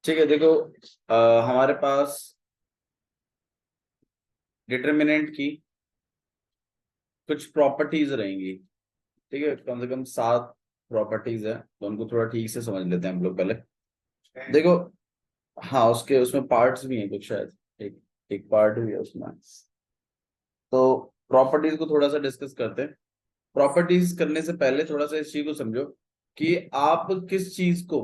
ठीक है, देखो हमारे पास डिटर्मिनेंट की कुछ प्रॉपर्टीज रहेंगी। ठीक है, कम से कम 7 प्रॉपर्टीज है, तो उनको थोड़ा ठीक से समझ लेते हैं हम लोग पहले। देखो, हाँ, उसके उसमें पार्ट्स भी हैं कुछ, शायद एक एक पार्ट भी है उसमें। तो प्रॉपर्टीज को थोड़ा सा डिस्कस करते हैं। प्रॉपर्टीज करने से पहले थोड़ा सा इस चीज को समझो कि आप किस चीज को,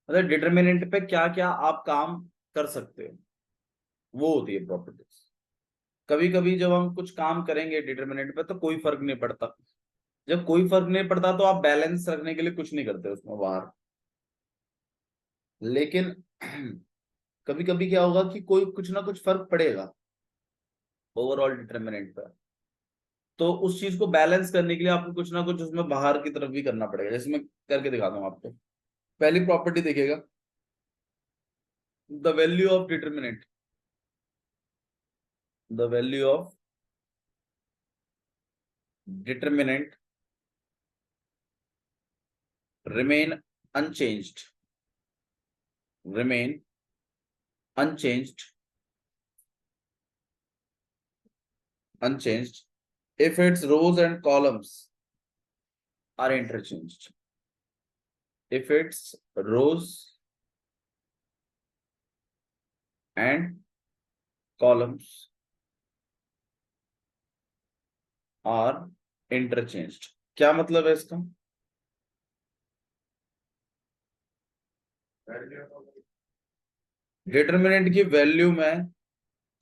मतलब डिटर्मिनेंट पे क्या क्या आप काम कर सकते हो, वो होती है प्रॉपर्टीज। कभी कभी जब हम कुछ काम करेंगे डिटर्मिनेंट पे तो कोई फर्क नहीं पड़ता। जब कोई फर्क नहीं पड़ता तो आप बैलेंस रखने के लिए कुछ नहीं करते उसमें बाहर। लेकिन कभी कभी क्या होगा कि कोई कुछ ना कुछ फर्क पड़ेगा ओवरऑल डिटर्मिनेंट पे। तो उस चीज को बैलेंस करने के लिए आपको कुछ ना कुछ उसमें बाहर की तरफ भी करना पड़ेगा, जैसे मैं करके दिखाता हूँ आपको। पहली प्रॉपर्टी देखिएगा, the value of determinant. The value of determinant remain unchanged, remain unchanged, unchanged if its rows and columns are interchanged. If its rows and columns are interchanged. क्या मतलब है इसका? डिटर्मिनेंट की वैल्यू में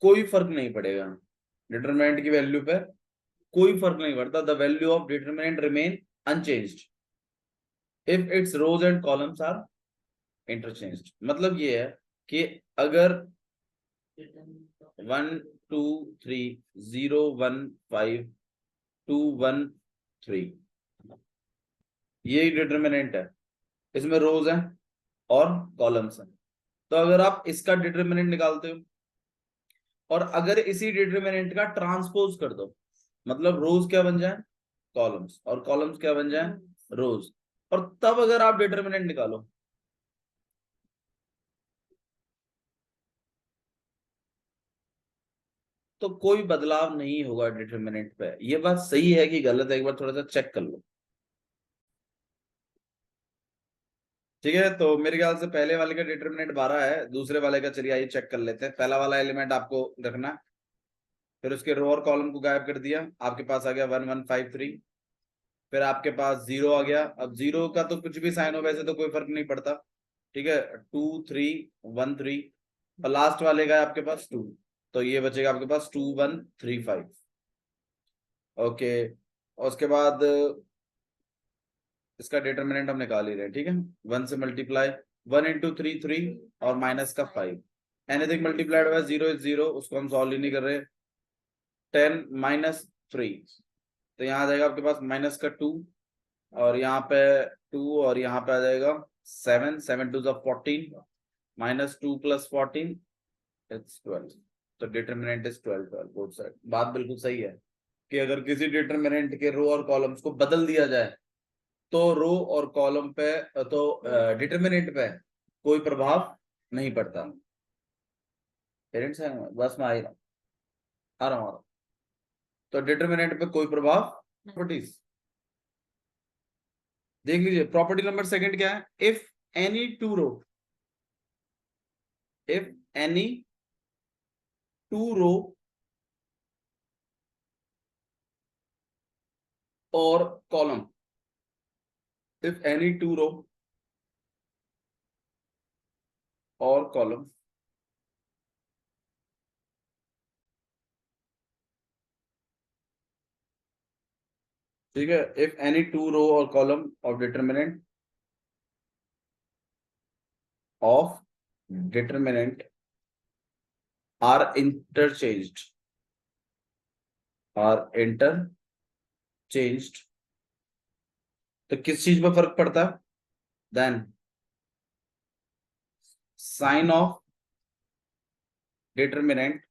कोई फर्क नहीं पड़ेगा। डिटर्मिनेंट की वैल्यू पे कोई फर्क नहीं पड़ता। The value of determinant remain unchanged if its rows and columns are interchanged. मतलब ये है कि अगर 1 2 3 0 1 5 2 1 3 ये डिटर्मिनेंट है, इसमें रोज हैं और कॉलम्स हैं। तो अगर आप इसका डिटर्मिनेंट निकालते हो और अगर इसी डिटर्मिनेंट का ट्रांसपोज कर दो, मतलब रोज क्या बन जाए कॉलम्स, और कॉलम्स क्या बन जाए रोज, और तब अगर आप डिटर्मिनेंट निकालो तो कोई बदलाव नहीं होगा डिटर्मिनेंट पे। ये बात सही है कि गलत है, एक बार थोड़ा सा चेक कर लो। ठीक है, तो मेरे ख्याल से पहले वाले का डिटर्मिनेंट 12 है, दूसरे वाले का चलिए आइए चेक कर लेते हैं। पहला वाला एलिमेंट आपको रखना है, फिर उसके रो और कॉलम को गायब कर दिया, आपके पास आ गया 1 1 5 3। फिर आपके पास 0 आ गया। अब 0 का तो कुछ भी साइन हो वैसे तो कोई फर्क नहीं पड़ता। ठीक है, 2 3 1 3, और लास्ट वाले का है आपके पास 2, तो ये बचेगा आपके पास 2 1 3 5। ओके, और उसके बाद इसका डिटर्मिनेंट हम निकाल ही रहे हैं। ठीक है, 1 से मल्टीप्लाई, 1 × 3 3 और माइनस का 5। एनीथिंग मल्टीप्लाइड बाय 0 इज 0, उसको हम सॉल्व ही नहीं कर रहे। 10 - 3, तो यहाँ आ जाएगा आपके पास माइनस का 2, और यहाँ पे 2, और यहाँ पे आ जाएगा 7 7 2 14, -2 + 14 इट्स 12। तो डिटर्मिनेंट इज 12 12 बोथ साइड। बात बिल्कुल सही है कि अगर किसी डिटर्मिनेंट के रो और कॉलम्स को बदल दिया जाए तो रो और कॉलम पे, तो डिटर्मिनेंट पे कोई प्रभाव नहीं पड़ता। पेरेंट्स है, बस मैं आ रहा हूँ। तो डिटर्मिनेंट पे कोई प्रभाव, प्रॉपर्टीज देख लीजिए। प्रॉपर्टी नंबर सेकंड क्या है? If any two row, if any two row और column, if any two row और कॉलम ठीक है, इफ एनी टू रो और column of determinant of determinant are interchanged, are interchanged, तो किस चीज पर फर्क पड़ता है? Then sign of determinant,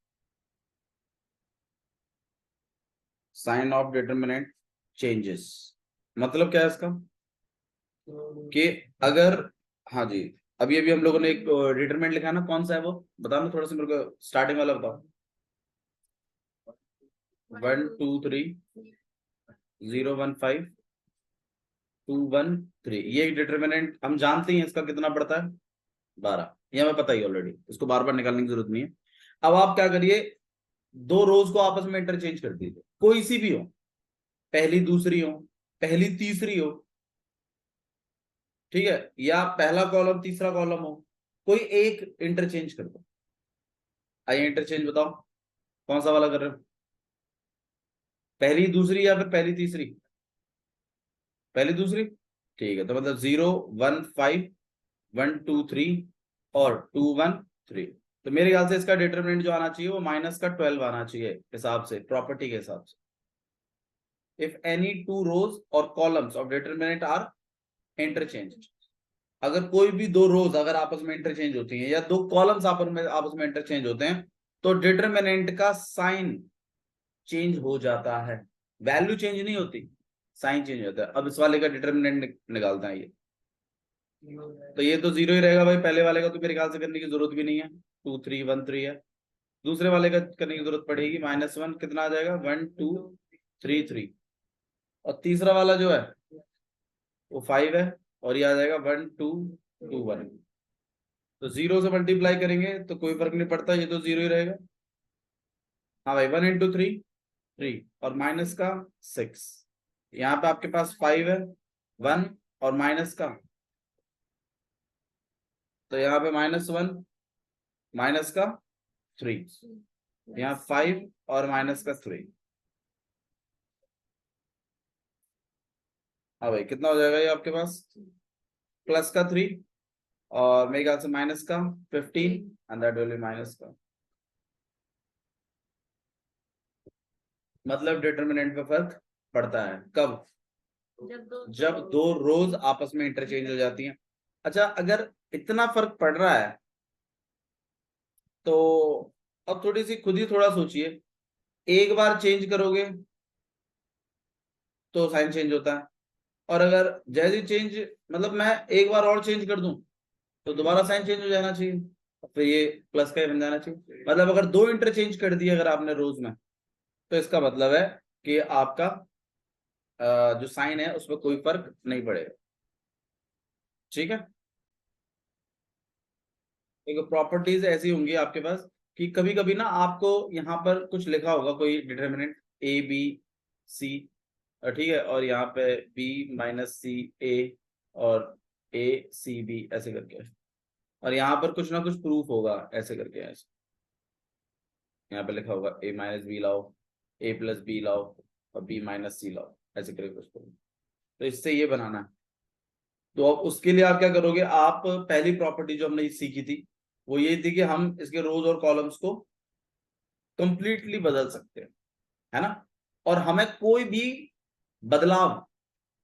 sign of determinant changes. मतलब क्या है इसका कि अगर, हाँ जी, अभी अभी हम लोगों ने एक डिटरमिनेंट लिखा है ना, कौन सा है वो बताओ ना थोड़ा सा मेरे को, स्टार्टिंग वाला बताओ। 1 2 3 0 1 5 2 1 3, ये एक डिटरमिनेंट हम जानते हैं इसका कितना पड़ता है 12, ये हमें पता ही ऑलरेडी, इसको बार बार निकालने की जरूरत नहीं है। अब आप क्या करिए, दो रोज को आपस में इंटरचेंज कर दीजिए, कोई सी भी हो, पहली दूसरी हो, पहली तीसरी हो, ठीक है, या पहला कॉलम तीसरा कॉलम हो, कोई एक इंटरचेंज कर दो। आइए इंटरचेंज बताओ, कौन सा वाला कर रहे हो, पहली दूसरी या फिर पहली तीसरी? पहली दूसरी, ठीक है, तो मतलब 0 1 5 1 2 3 और 2 1 3। तो मेरे ख्याल से इसका डिटरमिनेंट जो आना चाहिए वो माइनस का 12 आना चाहिए हिसाब से, प्रॉपर्टी के हिसाब से। इफ एनी टू रोज और columns of determinant are interchange, अगर कोई भी दो रोज अगर आपस में इंटरचेंज होती हैं या दो कॉलम्स आपस में इंटरचेंज होते हैं, तो डिटरमिनेंट का साइन चेंज हो जाता है, वैल्यू चेंज नहीं होती, साइन चेंज होता है। अब इस वाले का डिटरमिनेंट निकालते हैं, ये तो ये तो 0 ही रहेगा भाई, पहले वाले का तो मेरे ख्याल से करने की जरूरत भी नहीं है, 2 3 1 3 है। दूसरे वाले का करने की जरूरत पड़ेगी, -1 कितना आ जाएगा, 1 2 3 3। और तीसरा वाला जो है वो 5 है, और ये आ जाएगा 1 2 2 1। तो 0 से मल्टीप्लाई करेंगे तो कोई फर्क नहीं पड़ता, ये तो 0 ही रहेगा। हाँ भाई, 1 × 3 3 और माइनस का 6, यहाँ पे आपके पास 5 है, 1 और माइनस का, तो यहाँ पे -1 माइनस का 3, यहाँ 5 और माइनस का 3। हाँ भाई, कितना हो जाएगा ये आपके पास, प्लस का 3 और मेरे ख्याल से माइनस का 15 and that will be minus का, मतलब डिटरमिनेंट पे फर्क पड़ता है कब, जब दो रोज आपस में इंटरचेंज हो जाती हैं। अच्छा, अगर इतना फर्क पड़ रहा है तो अब थोड़ी सी खुद ही थोड़ा सोचिए, एक बार चेंज करोगे तो साइन चेंज होता है, और अगर जैसे चेंज, मतलब मैं एक बार और चेंज कर दूं तो दोबारा साइन चेंज हो जाना चाहिए, फिर ये प्लस का ही बन जाना चाहिए। मतलब अगर दो इंटरचेंज कर दिए अगर आपने रोज में, तो इसका मतलब है कि आपका जो साइन है उसमें कोई फर्क नहीं पड़ेगा, ठीक है। देखो प्रॉपर्टीज ऐसी होंगी आपके पास कि कभी कभी ना आपको यहाँ पर कुछ लिखा होगा, कोई डिटरमिनेंट ए बी सी, ठीक है, और यहाँ पे बी माइनस सी ए और ए सी बी ऐसे करके, और यहाँ पर कुछ ना कुछ प्रूफ होगा ऐसे करके, ऐसे यहाँ पे लिखा होगा ए माइनस बी लाओ, ए प्लस बी लाओ और बी माइनस सी लाओ, ऐसे करके कुछ करो। तो इससे ये बनाना है, तो अब उसके लिए आप क्या करोगे, आप पहली प्रॉपर्टी जो हमने सीखी थी वो ये थी कि हम इसके रोज और कॉलम्स को कंप्लीटली बदल सकते हैं, है ना, और हमें कोई भी बदलाव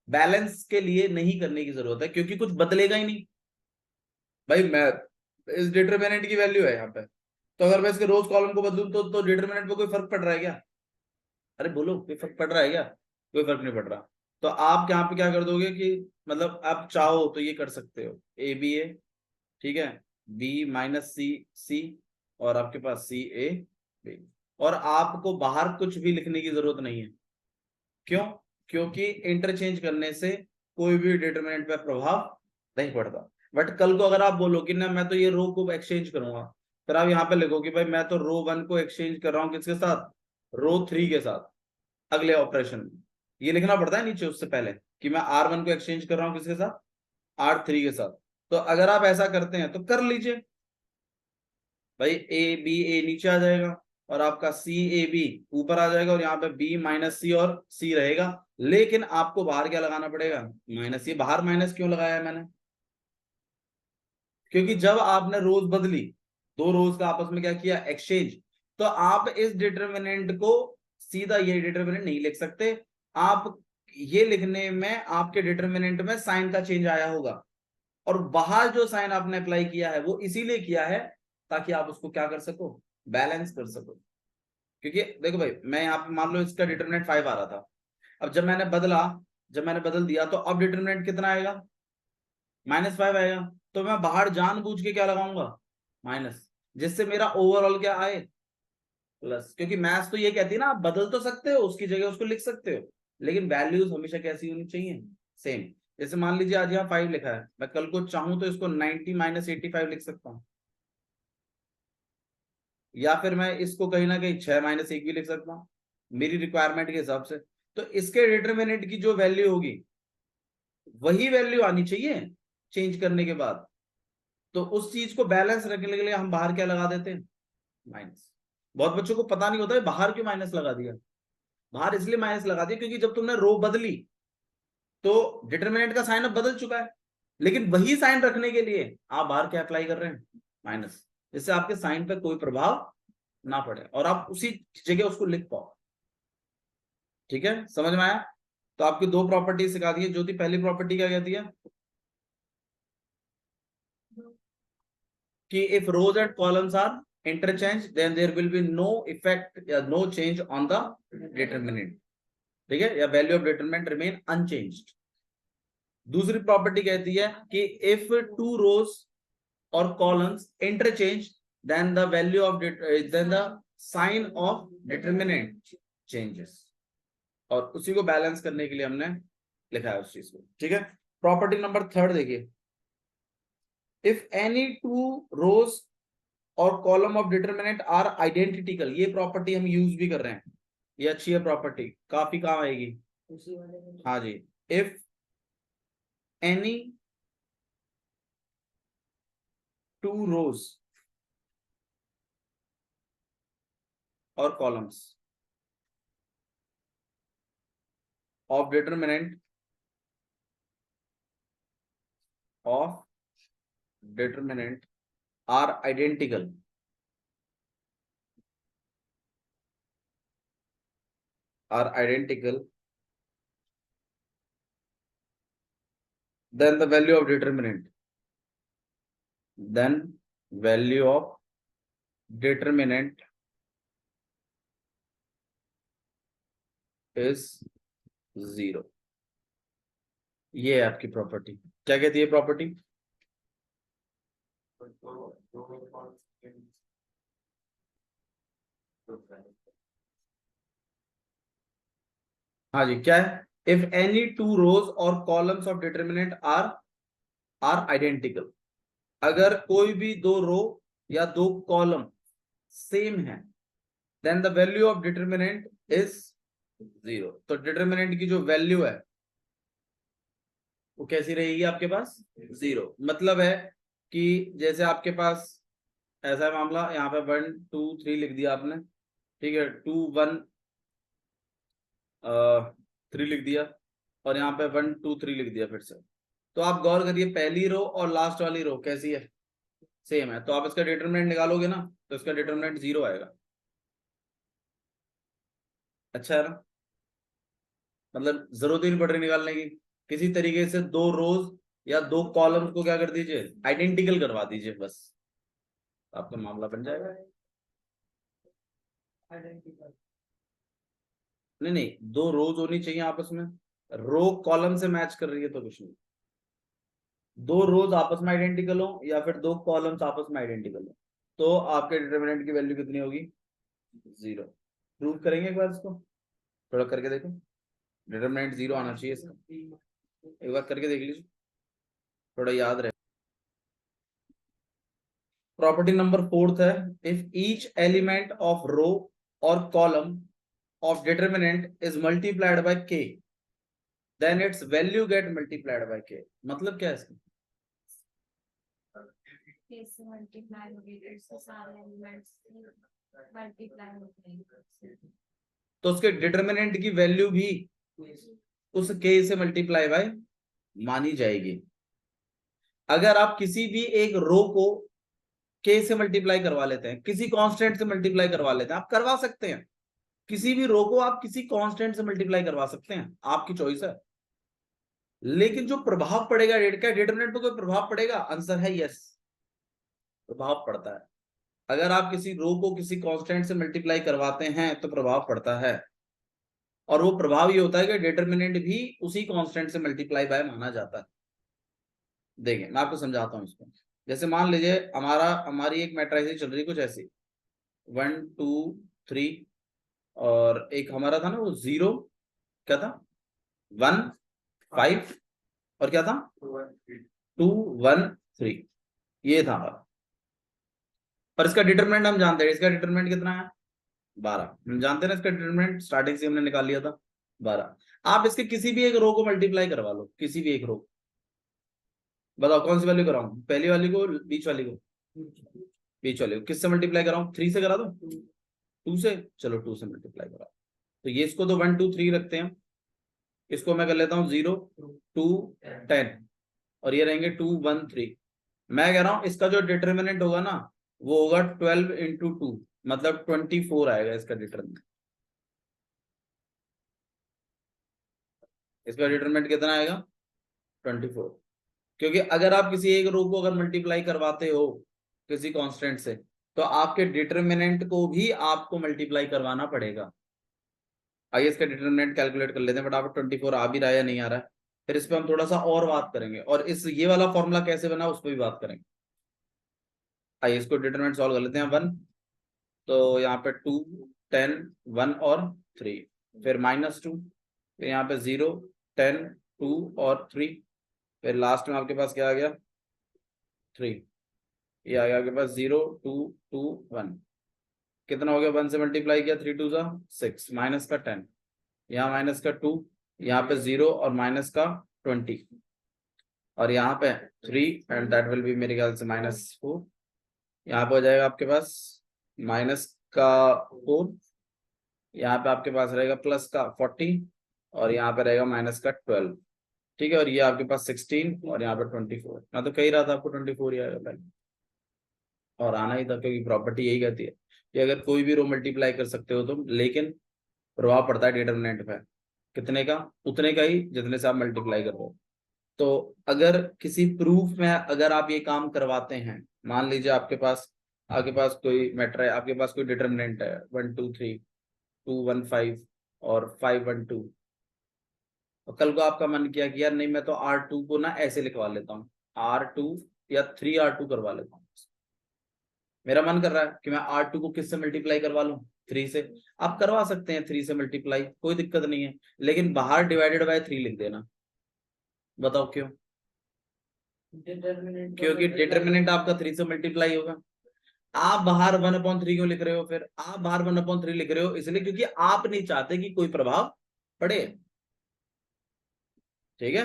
बैलेंस के लिए नहीं करने की जरूरत है, क्योंकि कुछ बदलेगा ही नहीं भाई। मैं इस डिटरमिनेंट की वैल्यू है यहाँ पे, तो अगर मैं इसके रोज कॉलम को बदलूं तो डिटरमिनेंट पे कोई फर्क पड़ रहा है क्या? अरे बोलो, कोई फर्क पड़ रहा है क्या? कोई फर्क नहीं पड़ रहा। तो आप यहाँ पे क्या कर दोगे कि मतलब आप चाहो तो ये कर सकते हो, ए बी ए, ठीक है, बी माइनस सी सी, और आपके पास सी ए बी, और आपको बाहर कुछ भी लिखने की जरूरत नहीं है। क्यों? क्योंकि इंटरचेंज करने से कोई भी डिटरमिनेंट पे प्रभाव नहीं पड़ता। बट कल को अगर आप बोलो कि ना मैं तो ये रो को एक्सचेंज करूंगा, फिर आप यहाँ पे लिखो कि भाई मैं तो रो 1 को एक्सचेंज कर रहा हूँ किसके साथ, रो 3 के साथ, अगले ऑपरेशन में ये लिखना पड़ता है नीचे उससे पहले कि मैं R1 को एक्सचेंज कर रहा हूँ किसके साथ, R3 के साथ। तो अगर आप ऐसा करते हैं तो कर लीजिए भाई, ए बी ए नीचे आ जाएगा और आपका सी ए बी ऊपर आ जाएगा, और यहाँ पे बी माइनस सी और सी रहेगा। लेकिन आपको बाहर क्या लगाना पड़ेगा, माइनस। ये बाहर माइनस क्यों लगाया है मैंने, क्योंकि जब आपने रोज बदली, दो रोज का आपस में क्या किया, एक्सचेंज, तो आप इस डिटरमिनेंट को सीधा ये डिटरमिनेंट नहीं लिख सकते। आप ये लिखने में आपके डिटरमिनेंट में साइन का चेंज आया होगा, और बाहर जो साइन आपने अप्लाई किया है वो इसीलिए किया है ताकि आप उसको क्या कर सको, बैलेंस कर सको। क्योंकि देखो भाई, मैं यहाँ पे मान लो इसका डिटरमिनेंट 5 आ रहा था, अब जब मैंने बदल दिया तो अब डिटरमिनेंट कितना आएगा, -5 आएगा। तो मैं बाहर जानबूझ के क्या लगाऊंगा, माइनस, जिससे मेरा ओवरऑल क्या आए, प्लस। क्योंकि मैथ्स तो ये कहती है ना, आप बदल तो सकते हो, उसकी जगह उसको लिख सकते हो, लेकिन वैल्यूज हमेशा कैसी होनी चाहिए, सेम। जैसे मान लीजिए आज यहाँ 5 लिखा है, मैं कल को चाहूं तो इसको 90 माइनस 85 लिख सकता हूँ, या फिर मैं इसको कहीं ना कहीं 6 माइनस 1 भी लिख सकता हूँ, मेरी रिक्वायरमेंट के हिसाब से। तो इसके डिटरमिनेंट की जो वैल्यू होगी वही वैल्यू आनी चाहिए चेंज करने के बाद। तो उस चीज को बैलेंस रखने के लिए हम बाहर क्या लगा देते हैं, माइनस। बहुत बच्चों को पता नहीं होता है बाहर क्यों माइनस लगा दिया। बाहर इसलिए माइनस लगा दिया क्योंकि जब तुमने रो बदली तो डिटरमिनेंट का साइन अब बदल चुका है, लेकिन वही साइन रखने के लिए आप बाहर क्या अप्लाई कर रहे हैं, माइनस, जिससे आपके साइन पर कोई प्रभाव ना पड़े और आप उसी जगह उसको लिख पाओ। ठीक है, समझ में आया। तो आपकी दो प्रॉपर्टी सिखा दी है। ज्योति, पहली प्रॉपर्टी क्या कहती है कि if rows and columns are interchange then there will be no effect या no change on the determinant. ठीक है, या value of determinant remain unchanged. दूसरी प्रॉपर्टी कहती है कि इफ टू रोज और columns interchange then the value of then the sign of determinant changes. और उसी को बैलेंस करने के लिए हमने लिखा है उस चीज को। ठीक है, प्रॉपर्टी नंबर थर्ड देखिए, इफ एनी टू रोज और column of determinant are identical. ये प्रॉपर्टी हम यूज भी कर रहे हैं, ये अच्छी है प्रॉपर्टी, काफी काम आएगी। हाँ जी, इफ एनी टू रोज और columns of determinant are identical, then the value of determinant is 0। ये है आपकी प्रॉपर्टी। क्या कहती है प्रॉपर्टी, हाँ जी, क्या है, इफ एनी टू रोज और columns of determinant are identical. अगर कोई भी दो रो या दो कॉलम सेम है then the value of determinant is 0। तो डिटरमिनेंट की जो वैल्यू है वो कैसी रहेगी आपके पास, 0। मतलब है कि जैसे आपके पास ऐसा है मामला, यहाँ पे 1 2 3 लिख दिया आपने, ठीक है, 2 1 3 लिख दिया, और यहाँ पे 1 2 3 लिख दिया फिर से। तो आप गौर करिए, पहली रो और लास्ट वाली रो कैसी है, सेम है। तो आप इसका डिटरमिनेंट निकालोगे ना, तो इसका डिटरमिनेंट 0 आएगा। अच्छा है ना, मतलब जरूरत ही नहीं पड़ रही निकालने की। किसी तरीके से दो रोज या दो कॉलम्स को क्या कर दीजिए, आइडेंटिकल करवा दीजिए, बस आपका मामला बन जाएगा। नहीं नहीं, दो रोज होनी चाहिए आपस में, रो कॉलम से मैच कर रही है तो कुछ नहीं। दो रोज आपस में आइडेंटिकल हो या फिर दो कॉलम्स आपस में आइडेंटिकल हो, तो आपके डिटरमिनेंट की वैल्यू कितनी होगी, 0। प्रूव करेंगे एक बार इसको, थोड़ा करके देखो। डिटरमिनेंट 0 आना चाहिए इसका, एक बार करके देख लीजिए, थोड़ा याद रहे। प्रॉपर्टी नंबर फोर्थ है, if each element of row और column of determinant is multiplied by k then its value get multiplied by k। मतलब क्या है इसका, से मल्टीप्लाई होगी तो सारे एलिमेंट्स मल्टीप्लाई होते हैं, तो उसके डिटरमिनेंट की वैल्यू भी उस k से मल्टीप्लाई बाय मानी जाएगी। अगर आप किसी भी एक रो को k से मल्टीप्लाई करवा लेते हैं, किसी कांस्टेंट से मल्टीप्लाई करवा लेते हैं, आप करवा सकते हैं, किसी भी रो को आप किसी कांस्टेंट से मल्टीप्लाई करवा सकते हैं, आपकी चॉइस है। लेकिन जो प्रभाव पड़ेगा रेट का, डिटरमिनेंट पे कोई प्रभाव पड़ेगा, आंसर है यस, प्रभाव पड़ता है। अगर आप किसी रो को किसी कांस्टेंट से मल्टीप्लाई करवाते हैं तो प्रभाव पड़ता है, और वो प्रभाव ये होता है कि डिटरमिनेंट भी उसी कांस्टेंट से मल्टीप्लाई बाय माना जाता है। देखिए मैं आपको समझाता हूँ इसको। जैसे मान लीजिए हमारी एक मैट्रिक्स चल रही कुछ ऐसी 1 2 3 और एक हमारा था ना वो 0 क्या था 1 5 और क्या था 2 1 3 ये था हमारा। पर इसका डिटरमिनेंट हम जानते हैं, इसका डिटरमिनेंट कितना है 12। हम जानते हैं ना इसका डिटरमिनेंट स्टार्टिंग से हमने निकाल लिया था 12। आप इसके किसी भी एक रो को मल्टीप्लाई करवा लो, किसी भी एक रो। बताओ कौन सी वैल्यू कराऊं, पहली वाली को बीच वाली को? बीच वाली को किससे मल्टीप्लाई कराऊं, 3 से करा दो 2 से, चलो 2 से मल्टीप्लाई करा। तो ये इसको तो 1 2 3 रखते हैं, इसको मैं कर लेता हूँ 0 2 10 और ये रहेंगे 2 1 3। मैं कह रहा हूं इसका जो डिटरमिनेंट होगा ना वो होगा 12 इंटू 2 मतलब 24 आएगा इसका डिटरमिनेंट। इसका डिटरमिनेंट कितना आएगा 24। क्योंकि अगर आप किसी एक रो को अगर मल्टीप्लाई करवाते हो किसी कांस्टेंट से तो आपके डिटरमिनेंट को भी आपको मल्टीप्लाई करवाना पड़ेगा। आइए इसका डिटरमिनेंट कैलकुलेट कर लेते हैं फटाफट। 24 आ भी रहा है या नहीं आ रहा है, फिर इस पर हम थोड़ा सा और बात करेंगे और इस ये वाला फॉर्मूला कैसे बना उस पर भी बात करेंगे। आइए इसको डिटरमिनेंट सॉल्व कर लेते हैं। 1 तो यहाँ पे 2 10 1 और 3, फिर -2, फिर यहाँ पे 0 10 2 और 3, फिर लास्ट में आपके पास क्या आ गया 3। ये आ गया आपके पास 0 2 2 1। कितना हो गया 1 से मल्टीप्लाई किया 3 2 जा 6 माइनस का 10, यहाँ माइनस का 2, यहाँ पे 0 और माइनस का 20 और यहाँ पे 3 एंड दैट विल बी मेरे ख्याल से -4। यहाँ पे हो जाएगा आपके पास माइनस का 4, यहाँ पे आपके पास रहेगा प्लस का 40 और यहाँ पे रहेगा माइनस का 12। ठीक है, और ये आपके पास 16 और यहाँ पे 24। मैं तो कह रहा था आपको 24 ही आएगा पहले और आना ही था, क्योंकि प्रॉपर्टी यही कहती है कि अगर कोई भी रो मल्टीप्लाई कर सकते हो तुम, लेकिन प्रभाव पड़ता है डिटरमिनेंट पे कितने का, उतने का ही जितने से आप मल्टीप्लाई कर रहे हो। तो अगर किसी प्रूफ में अगर आप ये काम करवाते हैं, मान लीजिए आपके पास कोई मैटर है, आपके पास कोई डिटरमिनेंट है 1 2 3 2 1 5 और 5 1 2, और कल को आपका मन किया कि यार नहीं मैं तो R2 को ना ऐसे लिखवा लेता हूँ, R2 या 3R2 करवा लेता हूँ। मेरा मन कर रहा है कि मैं R2 को किससे मल्टीप्लाई करवा लूं 3 से। आप करवा सकते हैं 3 से मल्टीप्लाई, कोई दिक्कत नहीं है, लेकिन बाहर डिवाइडेड बाय 3 लिख देना। बताओ क्यों? क्योंकि डिटरमिनेंट आपका 3 से मल्टीप्लाई होगा। आप बाहर 1/3 क्यों लिख रहे हो? फिर आप बाहर 1/3 लिख रहे हो इसलिए क्योंकि आप नहीं चाहते कि कोई प्रभाव पड़े। ठीक है,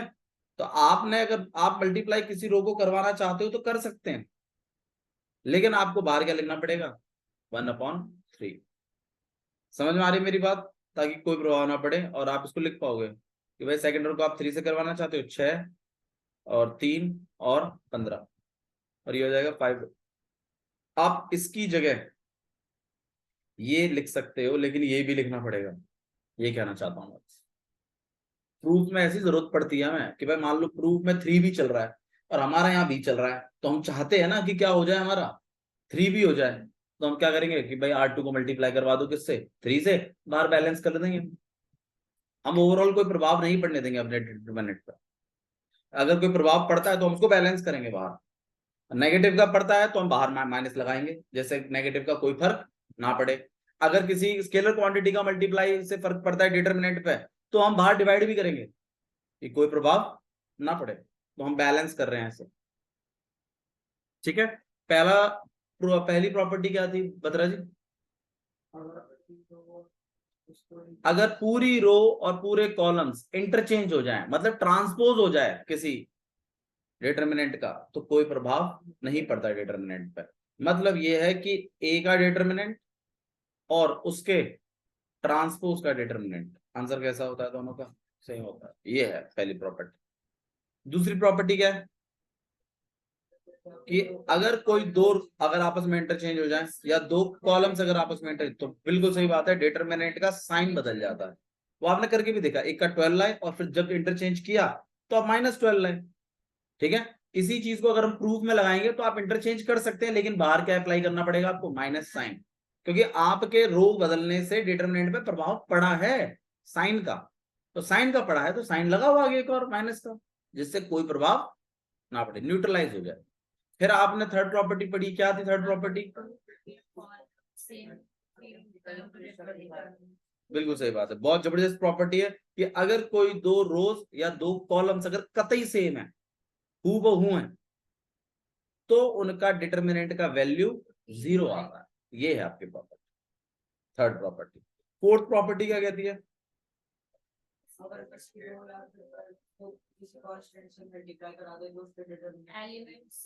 तो आपने अगर आप मल्टीप्लाई किसी रो को करवाना चाहते हो तो कर सकते हैं, लेकिन आपको बाहर क्या लिखना पड़ेगा 1/3। समझ में आ रही है मेरी बात? ताकि कोई प्रभाव ना पड़े और आप इसको लिख पाओगे कि भाई सेकंड रो को आप 3 से करवाना चाहते हो 6 और 3 और 15 और ये हो जाएगा 5। आप इसकी जगह ये लिख सकते हो, लेकिन ये भी लिखना पड़ेगा, ये कहना चाहता हूँ। प्रूफ में ऐसी जरूरत पड़ती है हमें कि भाई मान लो प्रूफ में 3 भी चल रहा है और हमारा यहाँ भी चल रहा है, तो हम चाहते हैं ना कि क्या हो जाए, हमारा 3 भी हो जाए। तो हम क्या करेंगे कि भाई R2 को मल्टीप्लाई करवा दो किससे 3 से, बाहर बैलेंस कर देंगे। हम ओवरऑल कोई प्रभाव नहीं पड़ने देंगे अपने डिटरमिनेंट पर। अगर कोई प्रभाव पड़ता है तो हम उसको बैलेंस करेंगे बाहर, नेगेटिव का पड़ता है तो हम बाहर माइनस लगाएंगे, जैसे नेगेटिव का कोई फर्क ना पड़े। अगर किसी स्केलर क्वांटिटी का मल्टीप्लाई से फर्क पड़ता है डिटरमिनेंट पे तो हम बाहर डिवाइड भी करेंगे कि कोई प्रभाव ना पड़े, तो हम बैलेंस कर रहे हैं ऐसे। ठीक है, पहली प्रॉपर्टी क्या थी बत्रा जी? अगर पूरी रो और पूरे कॉलम्स इंटरचेंज हो जाएं, मतलब ट्रांसपोज हो जाए किसी डिटरमिनेंट का, तो कोई प्रभाव नहीं पड़ता डिटरमिनेंट पर। मतलब ये है कि ए का डिटरमिनेंट और उसके ट्रांसपोज का डिटरमिनेंट आंसर कैसा होता है, दोनों का सेम होता है। ये है पहली प्रॉपर्टी। दूसरी प्रॉपर्टी क्या है कि अगर आपस में इंटरचेंज हो जाए या दो कॉलम्स अगर आपस में इंटर, तो बिल्कुल सही बात है, डिटरमिनेंट का साइन बदल जाता है। वो आपने करके भी देखा, एक का 12 लाए और फिर जब इंटरचेंज किया तो आप -12 लाए। ठीक है, इसी चीज को अगर हम प्रूफ में लगाएंगे तो आप इंटरचेंज कर सकते हैं, लेकिन बाहर क्या अप्लाई करना पड़ेगा आपको, माइनस साइन, क्योंकि आपके रो बदलने से डिटरमिनेंट पे प्रभाव पड़ा है साइन का। तो साइन का पड़ा है तो साइन लगाओ आगे एक और माइनस का, जिससे कोई प्रभाव ना पड़े, न्यूट्रलाइज हो जाए। फिर आपने थर्ड प्रॉपर्टी पढ़ी, क्या थी थर्ड प्रॉपर्टी? बिल्कुल सही बात है, बहुत जबरदस्त प्रॉपर्टी है कि अगर कोई दो रोज या दो कॉलम्स अगर कतई सेम है, हूबहू है, तो उनका डिटर्मिनेंट का वैल्यू 0 आता है। ये है आपके property, third property. Fourth property क्या कहती है?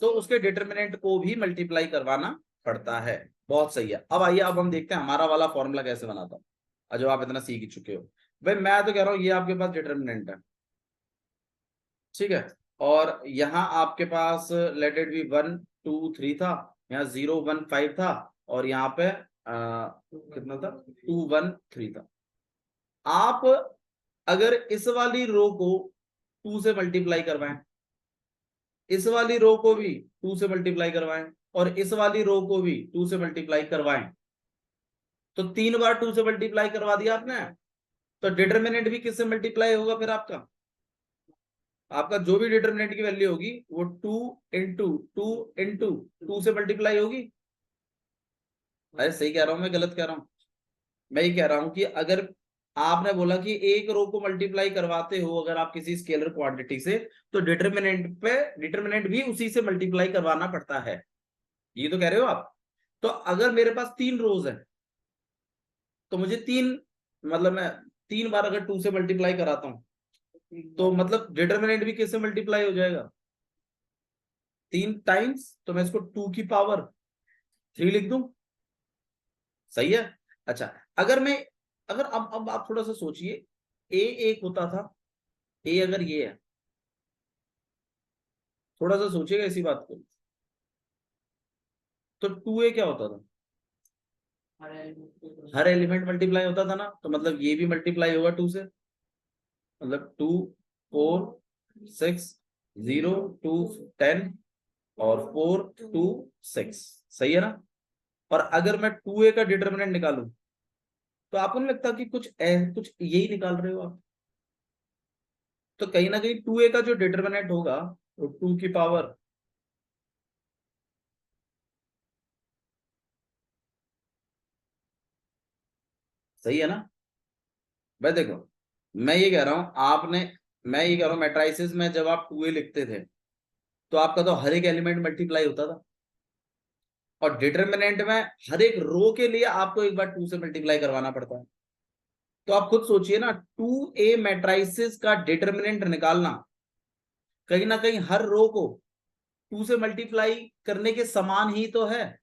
तो उसके डिटर्मिनेंट को भी मल्टीप्लाई करवाना पड़ता है। बहुत सही है। अब आइए, अब हम देखते हैं हमारा वाला फॉर्मूला कैसे बनाता हूं, जो आप इतना सीख चुके हो। भाई मैं तो कह रहा हूं ये आपके पास डिटर्मिनेंट है, ठीक है, और यहाँ आपके पास लेट इट बी 1 2 3 था, यहाँ 0 1 5 था, और यहाँ पे कितना था, 2 1 3 था। आप अगर इस वाली रो को 2 से मल्टीप्लाई करवाएं, इस वाली रो को भी 2 से मल्टीप्लाई करवाएं, और इस वाली रो को भी 2 से मल्टीप्लाई करवाएं, तो 3 बार 2 से मल्टीप्लाई करवा दिया आपने, तो डिटर्मिनेंट भी किससे मल्टीप्लाई होगा? फिर आपका आपका जो भी डिटर्मिनेंट की वैल्यू होगी वो 2 इंटू 2 इंटू 2 से मल्टीप्लाई होगी। अरे सही कह रहा हूं मैं, गलत कह रहा हूं? मैं ये कह रहा हूं कि अगर आपने बोला कि एक रो को मल्टीप्लाई करवाते हो अगर आप किसी स्केलर क्वांटिटी से, तो डिटर्मिनेंट भी उसी से मल्टीप्लाई करवाना पड़ता है। ये तो कह रहे हो आप। तो अगर मेरे पास 3 रोज है, तो मुझे 3, मतलब मैं 3 बार अगर 2 से मल्टीप्लाई कराता हूं, तो मतलब डिटर्मिनेंट भी किससे मल्टीप्लाई हो जाएगा? 3 टाइम्स, तो मैं इसको 2 की पावर 3 लिख दूं। सही है। अच्छा, अगर मैं, अगर अब आप थोड़ा सा सोचिए, ए एक होता था, ए अगर ये है, थोड़ा सा सोचिएगा इसी बात को, तो 2a क्या होता था? हर एलिमेंट मल्टीप्लाई होता था ना, तो मतलब ये भी मल्टीप्लाई होगा 2 से, मतलब 2 4 6 0 2 10 और 4 2 6। सही है ना? और अगर मैं 2a का डिटर्मिनेंट निकालूं, तो आपको नहीं लगता कि कुछ यही निकाल रहे हो आप? तो कहीं ना कहीं 2a का जो डिटर्मिनेंट होगा वो 2 की पावर, सही है ना? भाई देखो, मैं ये कह रहा हूं आपने, मैं ये कह रहा हूं मैट्राइसिस में जब आप 2a लिखते थे, तो आपका तो हर एक एलिमेंट मल्टीप्लाई होता था, और डिटर्मिनेंट में हर एक रो के लिए आपको एक बार 2 से मल्टीप्लाई करवाना पड़ता है। तो आप खुद सोचिए ना, 2a मैट्राइसिस का डिटर्मिनेंट निकालना कहीं ना कहीं हर रो को 2 से मल्टीप्लाई करने के समान ही तो है,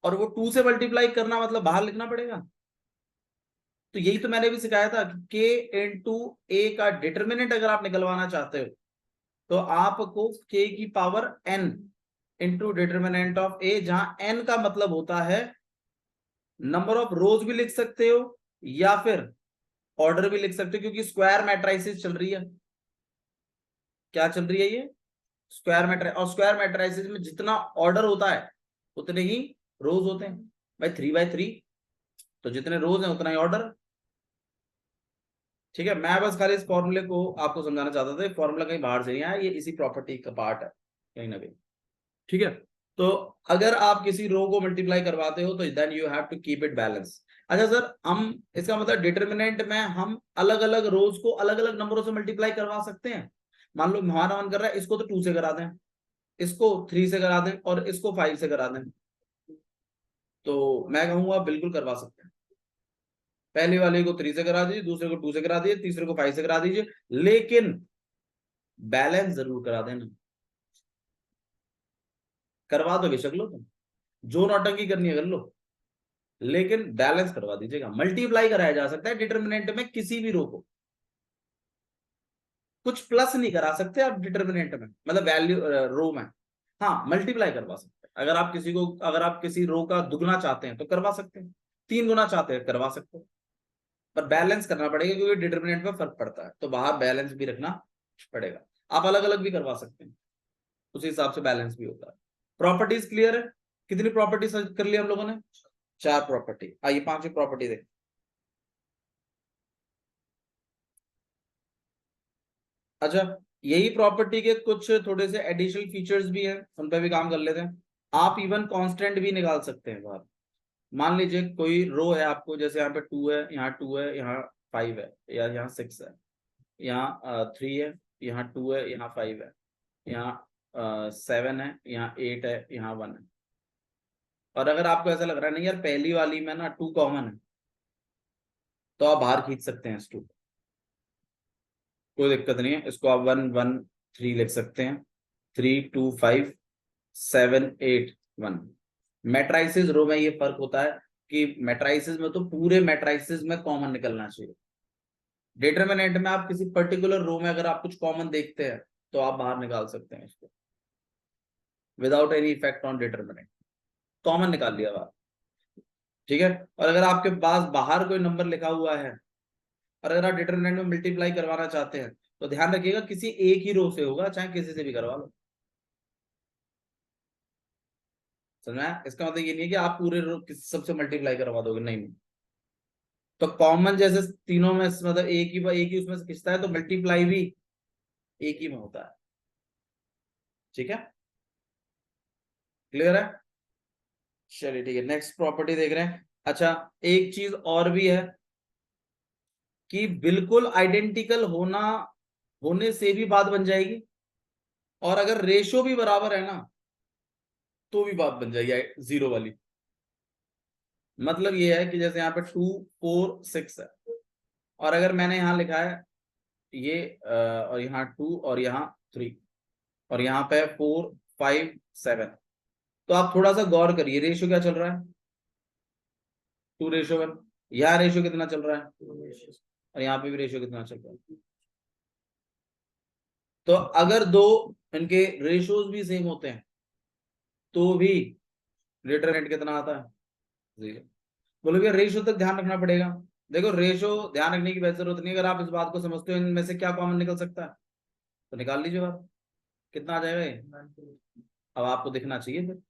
और वो 2 से मल्टीप्लाई करना मतलब बाहर लिखना पड़ेगा। तो यही तो मैंने भी सिखाया था कि k इंटू ए का डिटर्मिनेंट अगर आप निकलवाना चाहते हो, तो आपको k की power n into determinant of A, जहां n का मतलब होता है नंबर ऑफ रोज भी लिख सकते हो या फिर ऑर्डर भी लिख सकते हो, क्योंकि स्क्वायर मैट्राइसिस चल रही है। क्या चल रही है ये? स्क्वायर मैट्राइस, और स्क्वायर मैट्राइसिस में जितना ऑर्डर होता है उतने ही रोज होते हैं। भाई 3 बाय 3, तो जितने रोज हैं उतना ही ऑर्डर। ठीक है, मैं बस खाली इस फॉर्मूले को आपको समझाना चाहता था, फॉर्मूला कहीं बाहर से नहीं आया, ये इसी प्रॉपर्टी का पार्ट है कहीं ना कहीं। ठीक है, तो अगर आप किसी रो को मल्टीप्लाई करवाते हो, तो then you have to keep it balance. अच्छा सर, हम इसका मतलब डिटर्मिनेंट में हम अलग अलग रोज को अलग अलग नंबरों से मल्टीप्लाई करवा सकते हैं? मान लो हमारा मन कर रहा है इसको तो 2 से करा दें, इसको 3 से करा दें, और इसको 5 से करा दें, तो मैं कहूंगा बिल्कुल करवा सकते हैं। पहले वाले को 3 से करा दीजिए, दूसरे को 2 से करा दीजिए, तीसरे को 5 से करा दीजिए, लेकिन बैलेंस जरूर करा देना। करवा दो बेशक लो तुम, जो नौटंकी करनी है कर लो, लेकिन बैलेंस करवा दीजिएगा। मल्टीप्लाई कराया जा सकता है डिटर्मिनेंट में किसी भी रो को, कुछ प्लस नहीं करा सकते आप डिटर्मिनेंट में, मतलब वैल्यू रो में। हाँ, मल्टीप्लाई करवा सकते हैं। अगर आप किसी रो का दुगना चाहते हैं तो करवा सकते हैं, 3 गुना चाहते हैं करवा सकते हैं, पर बैलेंस करना पड़ेगा क्योंकि डिटर्मिनेंट में फर्क पड़ता है, तो बाहर बैलेंस भी रखना पड़ेगा। आप अलग अलग भी करवा सकते हैं, उसी हिसाब से बैलेंस भी होता है। प्रॉपर्टीज क्लियर है? कितनी प्रॉपर्टीज कर लिया हम लोगों ने? 4 प्रॉपर्टी। आइए 5वीं प्रॉपर्टी देख। अच्छा, यही प्रॉपर्टी के कुछ थोड़े से एडिशनल फीचर्स भी हैं, उन पर भी काम कर लेते हैं। आप इवन कांस्टेंट भी निकाल सकते हैं बाहर। मान लीजिए कोई रो है आपको, जैसे यहाँ पे 2 है, यहाँ 2 है, यहाँ 5 है, या यहाँ 6 है, यहाँ 3 है, यहाँ 2 है, यहाँ 5 है, यहाँ 7 है, यहाँ 8 है, यहाँ 1 है। और अगर आपको ऐसा लग रहा है नहीं यार पहली वाली में ना 2 कॉमन है, तो आप बाहर खींच सकते हैं इस 2, कोई दिक्कत नहीं है। इसको आप 1 1 3 लिख सकते हैं, 3 2 5 7 8 1। मैट्राइसिस रो में ये फर्क होता है कि मैट्राइसिस में तो पूरे मैट्राइसिस में कॉमन निकलना चाहिए। डिटरमिनेंट में आप किसी पर्टिकुलर रो में अगर आप कुछ कॉमन देखते हैं तो आप बाहर निकाल सकते हैं इसको without any effect on determinant. Common निकाल लिया बाहर, ठीक है। और अगर आपके पास बाहर कोई नंबर लिखा हुआ है और अगर आप डिटरमिनेंट में मल्टीप्लाई करवाना चाहते हैं तो ध्यान रखिएगा किसी एक ही रो से होगा, चाहे किसी से भी करवा लो। समझ आया? इसका मतलब ये नहीं है कि आप पूरे रो किसी सबसे मल्टीप्लाई करवा दोगे, नहीं। तो कॉमन जैसे तीनों में मतलब एक ही उसमें से खिंचता है, तो मल्टीप्लाई भी एक ही में होता है। ठीक है, क्लियर है? चलिए ठीक है, नेक्स्ट प्रॉपर्टी देख रहे हैं। अच्छा, एक चीज और भी है कि बिल्कुल आइडेंटिकल होने से भी बात बन जाएगी, और अगर रेशो भी बराबर है ना तो भी बात बन जाएगी जीरो वाली। मतलब ये है कि जैसे यहाँ पे 2 4 6 है, और अगर मैंने यहाँ लिखा है ये और यहाँ 2 और यहाँ 3 और यहाँ पे 4 5 7, तो आप थोड़ा सा गौर करिए रेशियो क्या चल रहा है, 2:1। यहाँ रेशियो कितना चल रहा है और यहाँ पे भी रेशियो कितना चल रहा है। तो अगर दो इनके रेशियोज भी सेम होते हैं तो भी डिटरमिनेंट कितना आता है, 0। बोलो भैया रेशियो तक ध्यान रखना पड़ेगा। देखो रेशियो ध्यान रखने की जरूरत नहीं, अगर आप इस बात को समझते हो इनमें से क्या कॉमन निकल सकता है तो निकाल लीजिए बात, कितना आ जाएगा ये। अब आपको दिखना चाहिए फिर,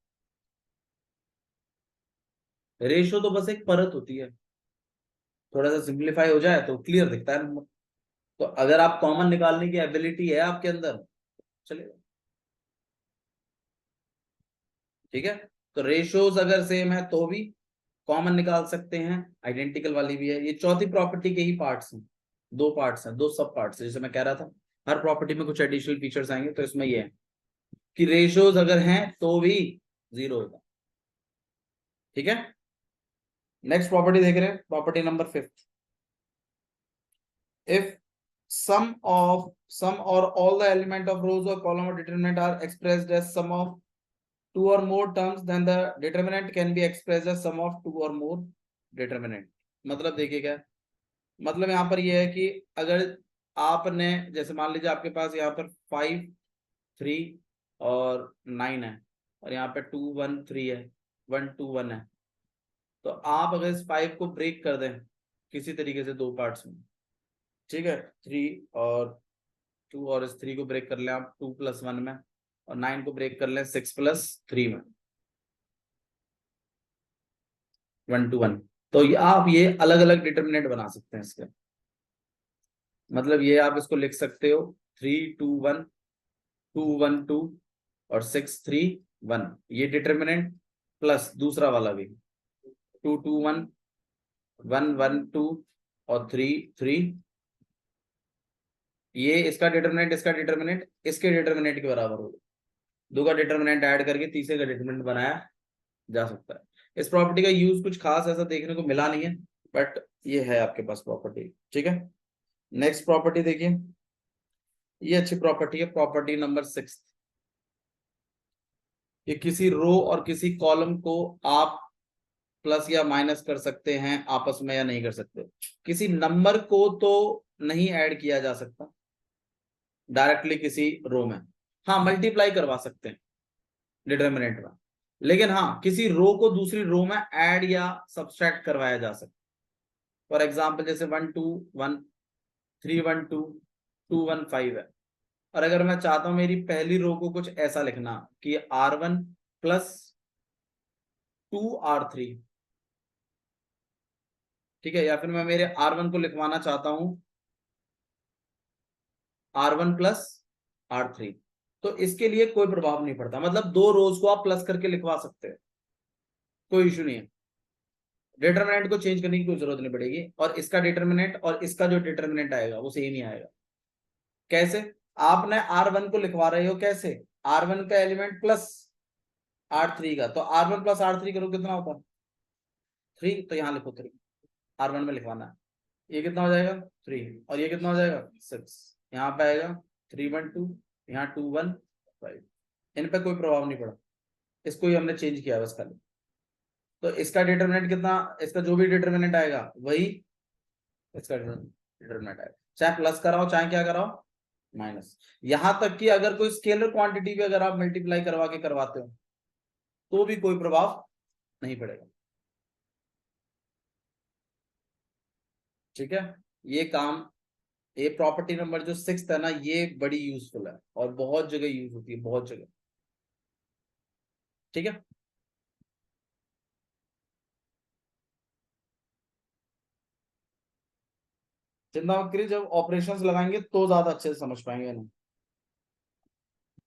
रेशियो तो बस एक परत होती है, थोड़ा सा सिंप्लीफाई हो जाए तो क्लियर दिखता है नंबर। तो अगर आप कॉमन निकालने की एबिलिटी है आपके अंदर, चलेगा। ठीक है, तो रेशियोज अगर सेम है तो भी कॉमन निकाल सकते हैं, आइडेंटिकल वाली भी है। ये चौथी प्रॉपर्टी के ही पार्ट्स हैं, दो पार्ट्स हैं, दो सब पार्ट्स हैं। जैसे मैं कह रहा था हर प्रॉपर्टी में कुछ एडिशनल फीचर्स आएंगे, तो इसमें ये है कि रेशियोज अगर हैं तो भी जीरो होगा। ठीक है, नेक्स्ट प्रॉपर्टी देख रहे हैं, property number 5। If some or all the element of rows or column or determinant are expressed as sum of two or more terms, then the determinant can be expressed as sum of two or more determinant। मतलब देखिए क्या मतलब यहाँ पर ये है कि अगर आपने जैसे मान लीजिए आपके पास यहाँ पर 5 3 और 9 है, और यहाँ पे 2 1 3 है, 1 2 1 है, तो आप अगर इस 5 को ब्रेक कर दें किसी तरीके से दो पार्ट्स में, ठीक है, 3 और 2, और इस 3 को ब्रेक कर लें आप 2 + 1 में, और 9 को ब्रेक कर लें 6 + 3 में, 1 to 1, तो आप ये अलग अलग डिटर्मिनेंट बना सकते हैं इसके। मतलब ये आप इसको लिख सकते हो 3 2 1 2 1 2 और 6 3 1, ये डिटर्मिनेंट प्लस दूसरा वाला भी 2 2 1 1 1 2 और 3 3, ये इसका डिटर्मिनेंट इसके डिटर्मिनेंट के बराबर होगा। दो का डिटर्मिनेंट ऐड करके तीसरे का डिटर्मिनेंट बनाया जा सकता है। इस प्रॉपर्टी का यूज कुछ खास ऐसा देखने को मिला नहीं है, बट ये है आपके पास प्रॉपर्टी। ठीक है, नेक्स्ट प्रॉपर्टी देखिए, ये अच्छी प्रॉपर्टी है, प्रॉपर्टी नंबर 6। कि किसी रो और किसी कॉलम को आप प्लस या माइनस कर सकते हैं आपस में, या नहीं कर सकते। किसी नंबर को तो नहीं ऐड किया जा सकता डायरेक्टली किसी रो में, हाँ मल्टीप्लाई करवा सकते हैं डिटरमिनेंट में, लेकिन हाँ किसी रो को दूसरी रो में ऐड या सब्सट्रैक्ट करवाया जा सकता। फॉर एग्जाम्पल जैसे 1 2 1 3 1 2 2 1 5 है, और अगर मैं चाहता हूं मेरी पहली रो को कुछ ऐसा लिखना कि R1 + 2 R3, ठीक है, या फिर मैं मेरे R1 को लिखवाना चाहता हूं R1 + R3। तो इसके लिए कोई प्रभाव नहीं पड़ता, मतलब दो रोज को आप प्लस करके लिखवा सकते हैं, कोई इशू नहीं है। डिटरमिनेंट को चेंज करने की कोई जरूरत नहीं पड़ेगी, और इसका डिटरमिनेंट और इसका जो डिटरमिनेंट आएगा वो सेम ही आएगा। कैसे? आपने R1 को लिखवा रहे हो कैसे, R1 का एलिमेंट प्लस R3 का, तो R1 प्लस R3 करो कितना होता है 3, तो यहाँ लिखो 3, R1 में लिखवाना है। ये कितना हो जाएगा 3, और ये कितना हो जाएगा 6, यहाँ पे आएगा 3 1 2, यहाँ 2 1 5। इन पे कोई प्रभाव नहीं पड़ा, इसको ही हमने चेंज किया बस खाली। तो इसका डिटरमिनेंट कितना, इसका जो भी डिटरमिनेंट आएगा वही इसका डिटरमिनेंट आएगा, चाहे प्लस कराओ चाहे क्या कराओ माइनस। यहां तक कि अगर कोई स्केलर क्वांटिटी भी अगर आप मल्टीप्लाई करवा के करवाते हो तो भी कोई प्रभाव नहीं पड़ेगा। ठीक है, ये काम, ये प्रॉपर्टी नंबर जो 6 है ना, ये बड़ी यूजफुल है और बहुत जगह यूज होती है, बहुत जगह। ठीक है, चिंता मत करिए, जब ऑपरेशंस लगाएंगे तो ज्यादा अच्छे से समझ पाएंगे ना।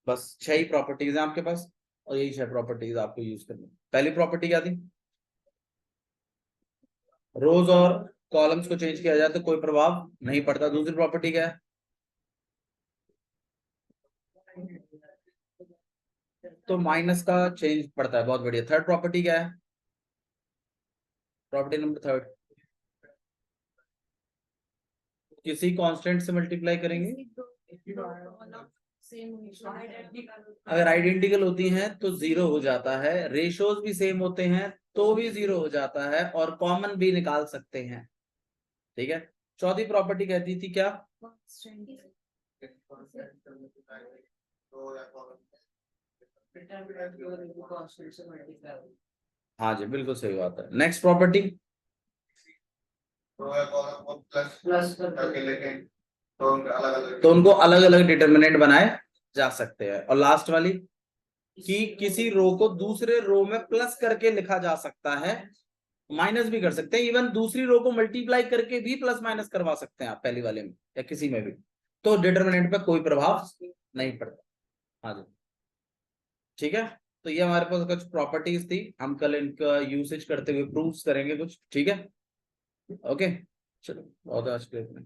बस 6 ही प्रॉपर्टीज है आपके पास, और यही 6 प्रॉपर्टीज आपको यूज करनी है। पहली प्रॉपर्टी क्या थी, रोज और कॉलम्स को चेंज किया जाए तो कोई प्रभाव नहीं पड़ता। दूसरी प्रॉपर्टी क्या है, तो माइनस का चेंज पड़ता है, बहुत बढ़िया। थर्ड प्रॉपर्टी क्या है, प्रॉपर्टी नंबर थर्ड, किसी कांस्टेंट से मल्टीप्लाई करेंगे, अगर आइडेंटिकल होती हैं तो जीरो हो जाता है, रेशोज भी सेम होते हैं तो भी जीरो हो जाता है, और कॉमन भी निकाल सकते हैं। ठीक है, चौथी प्रॉपर्टी कहती थी क्या, हाँ जी बिल्कुल सही बात है। नेक्स्ट प्रॉपर्टी, तो उनको अलग अलग डिटर्मिनेंट बनाए जा सकते हैं। और लास्ट वाली कि किसी रो को दूसरे रो में प्लस करके लिखा जा सकता है, माइनस भी कर सकते हैं, इवन दूसरी रो को मल्टीप्लाई करके भी प्लस माइनस करवा सकते हैं आप पहली वाले में या किसी में भी, तो डिटर्मिनेंट पे कोई प्रभाव नहीं पड़ता। हाँ जी, ठीक है, तो ये हमारे पास कुछ प्रॉपर्टीज थी, हम कल इनका यूसेज करते हुए प्रूव्स करेंगे कुछ। ठीक है, ओके, चलो बहुत आज के लिए इतना ही।